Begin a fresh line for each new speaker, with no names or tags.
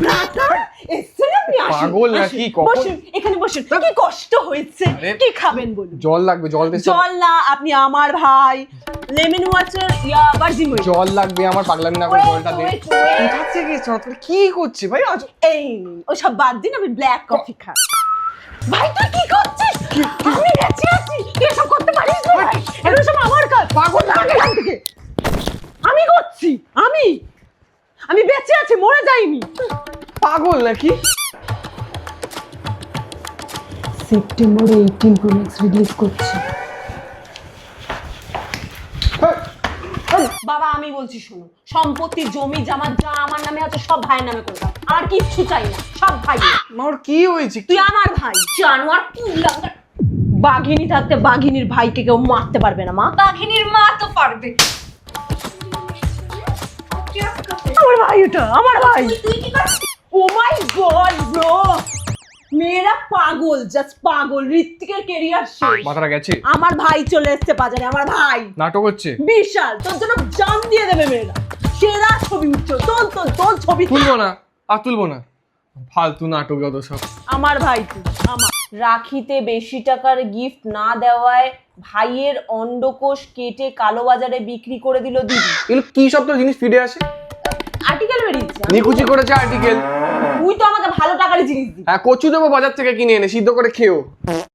Brother এসে আপনি আসুন।
পাগল নাকি? কখন?
বসুন এখানে বসুন। কি কষ্ট হয়েছে? কি খাবেন বলুন?
জল লাগবে, জল দে।
জল না, আপনি আমার ভাই। লেমন ওয়াটার ইয়া ভার্জিন ওয়াটার।
জল লাগবে আমার, পাগলামি না করে জলটা দে। কোথা থেকে এসছো? তোর কি করছিস ভাই? আজ
এই নিন, ওসব বাদ দিন, আমি ব্ল্যাক কফি খাই। ভাই তুই কি করছিস? আমি বেঁচে আছি, তুই এসব করতে পারিস না ভাই। এগুলো সব আমার কাজ। পাগল না এখান থেকে। আমি করছি, আমি বেঁচে আছি, মরে যাইনি।
পাগল নাকি?
সেপ্টেম্বরে 18 প্রো ম্যাক্স রিলিজ করছে। বাবা আমি বলছি শোনো, সম্পত্তি জমি জামা যা আমার নামে আছে সব ভাইয়ের নামে করে দাও। আর কিচ্ছু চাই না, সব ভাই।
মার কি হয়েছে?
তুই আমার ভাই, জানোয়ার কুলাঙ্গার। বাঘিনী থাকতে বাঘিনীর ভাইকে কেউ মারতে পারবে না মা।
বাঘিনীর মা তো পারবে।
আমার ভাই ওটা, আমার ভাই।
তুই কি করছিস?
ও মাই গড ব্রো, মেয়েরা পাগল, জাস্ট পাগল। ঋত্বিকের ক্যারিয়ার শেষ।
মাথাটা গেছে?
আমার ভাই চলে এসেছে বাজারে, আমার ভাই
নাটক হচ্ছে?
বিশাল, তোর জন্য জান দিয়ে দেবে মেয়েরা। সেরা ছবি উঠছো, তোর ছবি
তুলবো না, আর তুলবো না। ফালতু নাটক যত সব।
আমার ভাই তুই আমার। রাখিতে বেশি টাকার গিফট না দেওয়ায় ভাইয়ের অন্ডকোষ কেটে কালোবাজারে বিক্রি করে দিল দিদি।
এগুলো কি সব তোর জিনিস ফিডে আসে?
আর্টিকেল বেরিয়েছে।
নিকুচি করেছে আর্টিকেল।
তুই তো আমাকে ভালো টাকার জিনিস দিবি।
হ্যাঁ, কচু দেবো বাজার থেকে কিনে এনে সিদ্ধ করে খেও।